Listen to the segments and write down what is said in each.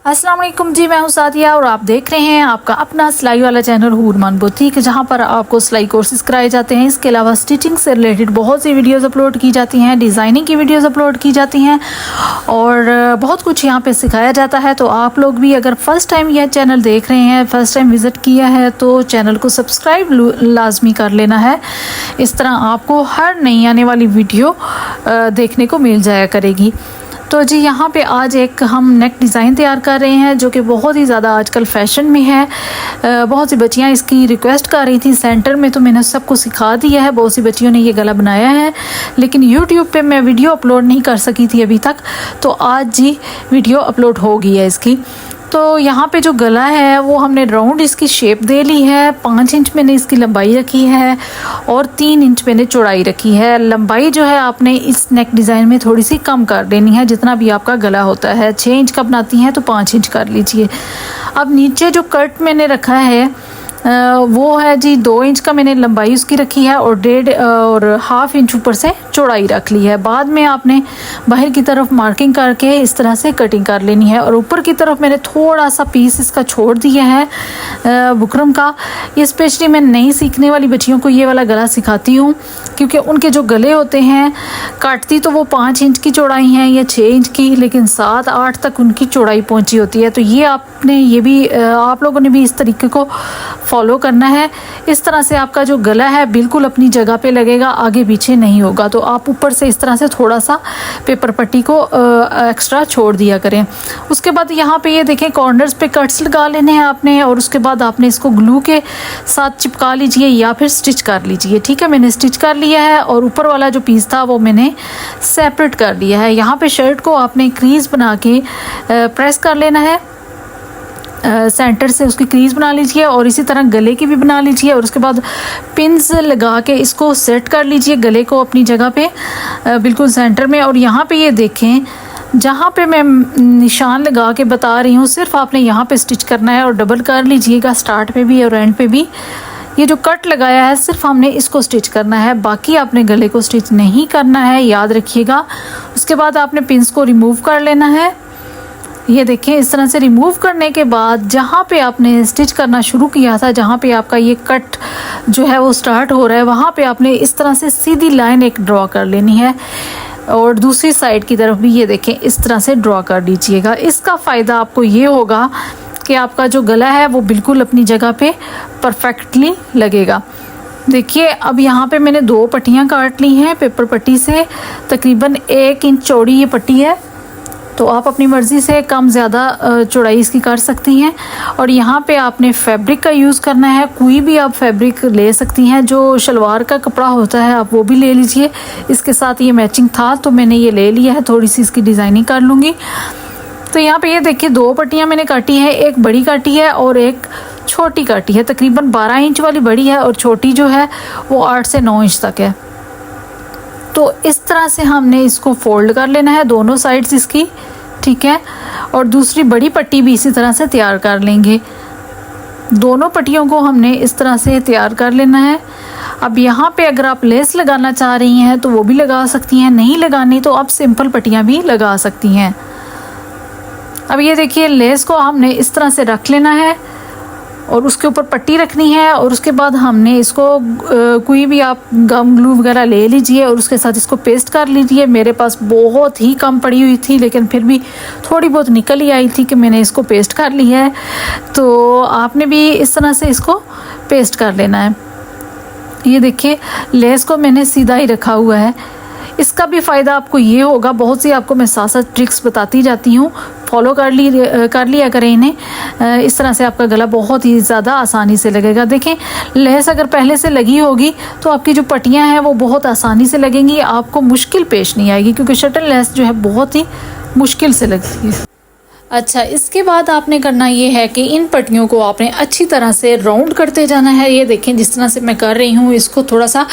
अस्सलाम वालेकुम जी, मैं हूं सादिया और आप देख रहे हैं आपका अपना सिलाई वाला चैनल हूरमान बुटीक, जहां पर आपको सिलाई कोर्सेज कराए जाते हैं। इसके अलावा स्टिचिंग से रिलेटेड बहुत सी वीडियोस अपलोड की जाती हैं, डिज़ाइनिंग की वीडियोस अपलोड की जाती हैं और बहुत कुछ यहां पे सिखाया जाता है। तो आप लोग भी अगर फ़र्स्ट टाइम यह चैनल देख रहे हैं, फ़र्स्ट टाइम विज़िट किया है, तो चैनल को सब्सक्राइब लाजमी कर लेना है। इस तरह आपको हर नई आने वाली वीडियो देखने को मिल जाया करेगी। तो जी यहाँ पे आज एक हम नेक डिज़ाइन तैयार कर रहे हैं जो कि बहुत ही ज़्यादा आजकल फ़ैशन में है। बहुत सी बच्चियाँ इसकी रिक्वेस्ट कर रही थी सेंटर में, तो मैंने सबको सिखा दिया है। बहुत सी बच्चियों ने ये गला बनाया है, लेकिन यूट्यूब पे मैं वीडियो अपलोड नहीं कर सकी थी अभी तक, तो आज जी वीडियो अपलोड हो गई है इसकी। तो यहाँ पे जो गला है वो हमने राउंड इसकी शेप दे ली है। 5 इंच मैंने इसकी लंबाई रखी है और 3 इंच मैंने चौड़ाई रखी है। लंबाई जो है आपने इस नेक डिज़ाइन में थोड़ी सी कम कर देनी है, जितना भी आपका गला होता है। 6 इंच का बनाती हैं तो 5 इंच कर लीजिए। अब नीचे जो कट मैंने रखा है वो है जी 2 इंच का मैंने लंबाई उसकी रखी है और 1.5 और हाफ इंच ऊपर से चौड़ाई रख ली है। बाद में आपने बाहर की तरफ मार्किंग करके इस तरह से कटिंग कर लेनी है और ऊपर की तरफ मैंने थोड़ा सा पीस इसका छोड़ दिया है बुकरम का। ये स्पेशली मैं नई सीखने वाली बच्चियों को ये वाला गला सिखाती हूँ, क्योंकि उनके जो गले होते हैं काटती तो वो 5 इंच की चौड़ाई हैं या 6 इंच की, लेकिन 7-8 तक उनकी चौड़ाई पहुँची होती है। तो ये आपने ये भी आप लोगों ने भी इस तरीके को फॉलो करना है। इस तरह से आपका जो गला है बिल्कुल अपनी जगह पे लगेगा, आगे पीछे नहीं होगा। तो आप ऊपर से इस तरह से थोड़ा सा पेपर पट्टी को एक्स्ट्रा छोड़ दिया करें। उसके बाद यहाँ पे ये देखें कॉर्नर्स पे कट्स लगा लेने हैं आपने, और उसके बाद आपने इसको ग्लू के साथ चिपका लीजिए या फिर स्टिच कर लीजिए। ठीक है, मैंने स्टिच कर लिया है और ऊपर वाला जो पीस था वो मैंने सेपरेट कर लिया है। यहाँ पे शर्ट को आपने क्रीज बना के प्रेस कर लेना है, सेंटर से उसकी क्रीज बना लीजिए और इसी तरह गले की भी बना लीजिए और उसके बाद पिन्स लगा के इसको सेट कर लीजिए गले को अपनी जगह पे बिल्कुल सेंटर में। और यहाँ पे ये देखें जहाँ पे मैं निशान लगा के बता रही हूँ, सिर्फ आपने यहाँ पे स्टिच करना है और डबल कर लीजिएगा स्टार्ट पे भी और एंड पे भी। ये जो कट लगाया है सिर्फ हमने इसको स्टिच करना है, बाकी आपने गले को स्टिच नहीं करना है, याद रखिएगा। उसके बाद आपने पिन्स को रिमूव कर लेना है। ये देखें इस तरह से रिमूव करने के बाद जहाँ पे आपने स्टिच करना शुरू किया था, जहाँ पे आपका ये कट जो है वो स्टार्ट हो रहा है, वहाँ पे आपने इस तरह से सीधी लाइन एक ड्रॉ कर लेनी है और दूसरी साइड की तरफ भी ये देखें इस तरह से ड्रॉ कर दीजिएगा। इसका फ़ायदा आपको ये होगा कि आपका जो गला है वो बिल्कुल अपनी जगह पे परफेक्टली लगेगा। देखिए अब यहाँ पे मैंने 2 पट्टियाँ काट ली हैं पेपर पट्टी से, तकरीबन 1 इंच चौड़ी ये पट्टी है। तो आप अपनी मर्ज़ी से कम ज़्यादा चौड़ाई इसकी कर सकती हैं। और यहाँ पे आपने फैब्रिक का यूज़ करना है, कोई भी आप फैब्रिक ले सकती हैं, जो शलवार का कपड़ा होता है आप वो भी ले लीजिए। इसके साथ ये मैचिंग था तो मैंने ये ले लिया है, थोड़ी सी इसकी डिज़ाइनिंग कर लूँगी। तो यहाँ पे ये देखिए 2 पट्टियाँ मैंने काटी हैं, एक बड़ी काटी है और एक छोटी काटी है। तकरीबन 12 इंच वाली बड़ी है और छोटी जो है वो 8 से 9 इंच तक है। तो इस तरह से हमने इसको फोल्ड कर लेना है दोनों साइड्स इसकी, ठीक है। और दूसरी बड़ी पट्टी भी इसी तरह से तैयार कर लेंगे। दोनों पट्टियों को हमने इस तरह से तैयार कर लेना है। अब यहाँ पे अगर आप लेस लगाना चाह रही हैं तो वो भी लगा सकती हैं, नहीं लगानी तो आप सिंपल पट्टियाँ भी लगा सकती हैं। अब ये देखिए लेस को हमने इस तरह से रख लेना है और उसके ऊपर पट्टी रखनी है और उसके बाद हमने इसको कोई भी आप गम ग्लू वगैरह ले लीजिए और उसके साथ इसको पेस्ट कर लीजिए। मेरे पास बहुत ही कम पड़ी हुई थी, लेकिन फिर भी थोड़ी बहुत निकल ही आई थी कि मैंने इसको पेस्ट कर लिया है। तो आपने भी इस तरह से इसको पेस्ट कर लेना है। ये देखिए लेस को मैंने सीधा ही रखा हुआ है। इसका भी फ़ायदा आपको ये होगा, बहुत सी आपको मैं साथ साथ ट्रिक्स बताती जाती हूँ, फॉलो कर लिया करें इन्हें। इस तरह से आपका गला बहुत ही ज़्यादा आसानी से लगेगा। देखें लेस अगर पहले से लगी होगी तो आपकी जो पट्टियाँ हैं वो बहुत आसानी से लगेंगी, आपको मुश्किल पेश नहीं आएगी, क्योंकि शटल लेस जो है बहुत ही मुश्किल से लगती है। अच्छा, इसके बाद आपने करना ये है कि इन पट्टियों को आपने अच्छी तरह से राउंड करते जाना है। ये देखें जिस तरह से मैं कर रही हूँ, इसको थोड़ा सा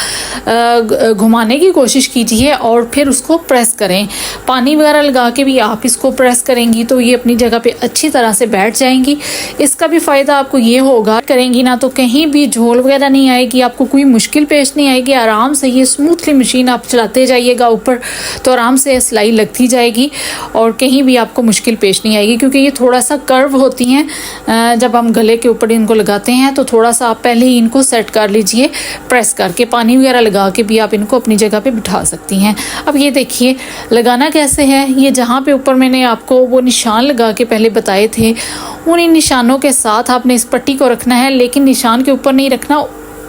घुमाने की कोशिश कीजिए और फिर उसको प्रेस करें। पानी वगैरह लगा के भी आप इसको प्रेस करेंगी तो ये अपनी जगह पे अच्छी तरह से बैठ जाएंगी। इसका भी फ़ायदा आपको ये होगा, करेंगी ना तो कहीं भी झोल वगैरह नहीं आएगी, आपको कोई मुश्किल पेश नहीं आएगी। आराम से ये स्मूथली मशीन आप चलाते जाइएगा ऊपर, तो आराम से सिलाई लगती जाएगी और कहीं भी आपको मुश्किल पेश नहीं आएगी। आएगी, क्योंकि ये थोड़ा सा कर्व होती हैं। जब हम गले के ऊपर इनको लगाते हैं तो थोड़ा सा आप पहले ही इनको सेट कर लीजिए, प्रेस करके पानी वगैरह लगा के भी आप इनको अपनी जगह पे बिठा सकती हैं। अब ये देखिए लगाना कैसे है। ये जहाँ पे ऊपर मैंने आपको वो निशान लगा के पहले बताए थे, उन निशानों के साथ आपने इस पट्टी को रखना है, लेकिन निशान के ऊपर नहीं रखना,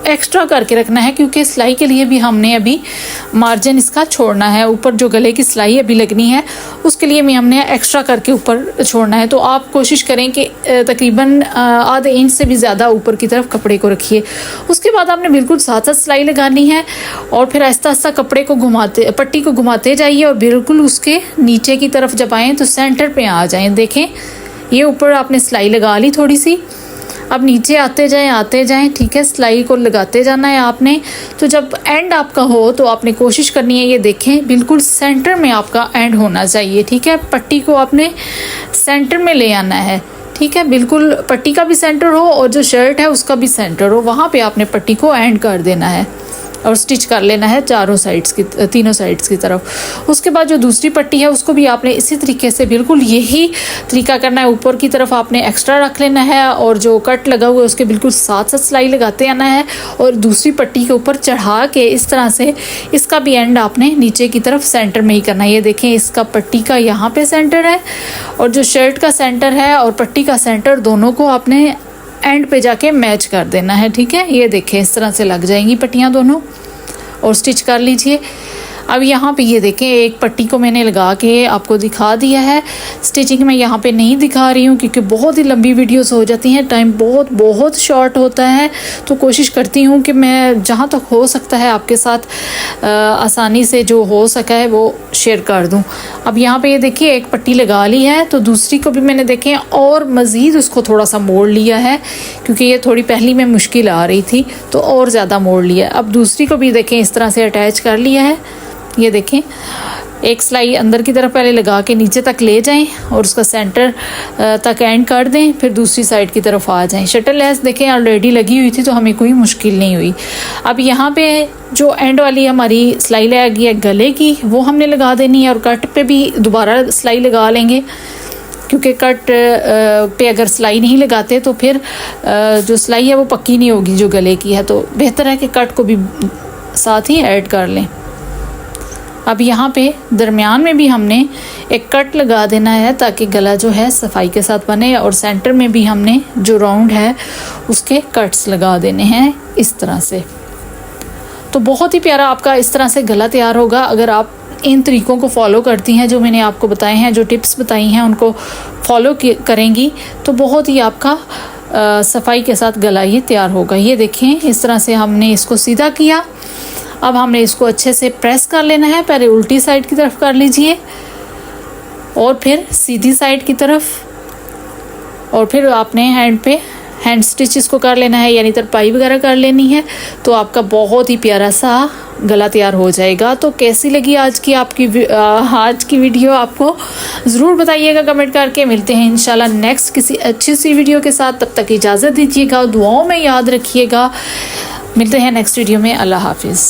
एक्स्ट्रा करके रखना है, क्योंकि सिलाई के लिए भी हमने अभी मार्जिन इसका छोड़ना है। ऊपर जो गले की सिलाई अभी लगनी है उसके लिए भी हमने एक्स्ट्रा करके ऊपर छोड़ना है। तो आप कोशिश करें कि तकरीबन आधे इंच से भी ज़्यादा ऊपर की तरफ कपड़े को रखिए। उसके बाद आपने बिल्कुल साथ साथ सिलाई लगानी है और फिर आहिस्ता आहिस्ता कपड़े को घुमाते, पट्टी को घुमाते जाइए और बिल्कुल उसके नीचे की तरफ जब आएँ तो सेंटर पर आ जाएँ। देखें ये ऊपर आपने सिलाई लगा ली थोड़ी सी, अब नीचे आते जाएं, ठीक है, सिलाई को लगाते जाना है आपने। तो जब एंड आपका हो तो आपने कोशिश करनी है, ये देखें बिल्कुल सेंटर में आपका एंड होना चाहिए, ठीक है। पट्टी को आपने सेंटर में ले आना है, ठीक है, बिल्कुल पट्टी का भी सेंटर हो और जो शर्ट है उसका भी सेंटर हो, वहाँ पे आपने पट्टी को एंड कर देना है और स्टिच कर लेना है चारों साइड्स की, तीनों साइड्स की तरफ। उसके बाद जो दूसरी पट्टी है उसको भी आपने इसी तरीके से बिल्कुल यही तरीका करना है। ऊपर की तरफ आपने एक्स्ट्रा रख लेना है और जो कट लगा हुआ है उसके बिल्कुल साथ साथ सिलाई लगाते आना है और दूसरी पट्टी के ऊपर चढ़ा के इस तरह से इसका भी एंड आपने नीचे की तरफ सेंटर में ही करना है। ये देखें इसका पट्टी का यहाँ पे सेंटर है और जो शर्ट का सेंटर है और पट्टी का सेंटर दोनों को आपने एंड पे जाके मैच कर देना है, ठीक है। ये देखें इस तरह से लग जाएंगी पट्टियाँ दोनों और स्टिच कर लीजिए। अब यहाँ पे ये देखें एक पट्टी को मैंने लगा के आपको दिखा दिया है। स्टिचिंग में यहाँ पे नहीं दिखा रही हूँ क्योंकि बहुत ही लंबी वीडियोस हो जाती हैं, टाइम बहुत शॉर्ट होता है। तो कोशिश करती हूँ कि मैं जहाँ तक हो सकता है आपके साथ आसानी से जो हो सका है वो शेयर कर दूँ। अब यहाँ पे ये देखिए एक पट्टी लगा ली है, तो दूसरी को भी मैंने देखें और मज़ीद उसको थोड़ा सा मोड़ लिया है, क्योंकि ये थोड़ी पहली में मुश्किल आ रही थी तो और ज़्यादा मोड़ लिया। अब दूसरी को भी देखें इस तरह से अटैच कर लिया है। ये देखें एक सिलाई अंदर की तरफ पहले लगा के नीचे तक ले जाएं और उसका सेंटर तक एंड कर दें, फिर दूसरी साइड की तरफ आ जाएं। शटल लेस देखें ऑलरेडी लगी हुई थी तो हमें कोई मुश्किल नहीं हुई। अब यहाँ पे जो एंड वाली हमारी सिलाई लगी है गले की वो हमने लगा देनी है और कट पे भी दोबारा सिलाई लगा लेंगे, क्योंकि कट पे अगर सिलाई नहीं लगाते तो फिर जो सिलाई है वो पक्की नहीं होगी जो गले की है, तो बेहतर है कि कट को भी साथ ही ऐड कर लें। अब यहाँ पे दरमियान में भी हमने एक कट लगा देना है ताकि गला जो है सफाई के साथ बने, और सेंटर में भी हमने जो राउंड है उसके कट्स लगा देने हैं इस तरह से। तो बहुत ही प्यारा आपका इस तरह से गला तैयार होगा अगर आप इन तरीक़ों को फॉलो करती हैं जो मैंने आपको बताए हैं, जो टिप्स बताई हैं उनको फॉलो करेंगी तो बहुत ही आपका सफाई के साथ गला ये तैयार होगा। ये देखें इस तरह से हमने इसको सीधा किया। अब हमने इसको अच्छे से प्रेस कर लेना है, पहले उल्टी साइड की तरफ कर लीजिए और फिर सीधी साइड की तरफ, और फिर आपने हैंड स्टिच इसको कर लेना है, यानी तरपाई वगैरह कर लेनी है। तो आपका बहुत ही प्यारा सा गला तैयार हो जाएगा। तो कैसी लगी आज की वीडियो आपको ज़रूर बताइएगा कमेंट करके। मिलते हैं इंशाल्लाह नेक्स्ट किसी अच्छी सी वीडियो के साथ, तब तक इजाज़त दीजिएगा, दुआओं में याद रखिएगा। मिलते हैं नेक्स्ट वीडियो में। अल्लाह हाफिज़।